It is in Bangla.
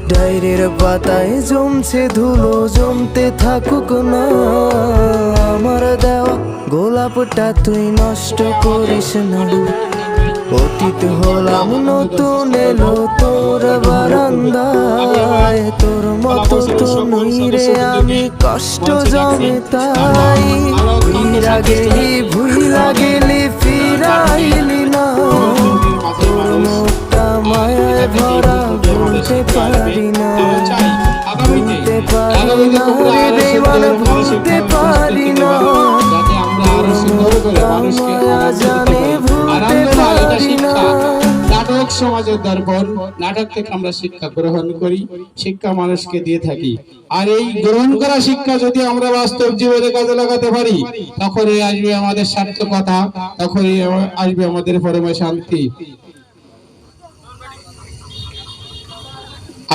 ডায়েরির পাতায় জমছে ধুলো, জমতে থাকুক না। আমার দেওয়া গোলাপটা তুই নষ্ট করিস না। অতীত হলাম, নতুন এলো তোর বারান্দায়। তোর মতো তো নই রে আমি, কষ্ট জমে তাই। ভুইলা গেলি ভুইলা গেলি ফিরাইলি না। তোর মুখটা মায়ায় ভরা, ভুলতে পারি না। ভুলতে পারি না রে বেমান, ভুলতে পারি না। তোর মুখটা মায়া জানে, ভুলতে পারি না। নাটক সমাজের দর্পণ। নাটক থেকে আমরা শিক্ষা গ্রহণ করি, শিক্ষা মানুষকে দিয়ে থাকি। আর এই গ্রহণ করা শিক্ষা যদি আমরা বাস্তব জীবনে কাজে লাগাতে পারি, তখনই আসবে আমাদের সার্থকতা, তখনই আসবে আমাদের পরম শান্তি।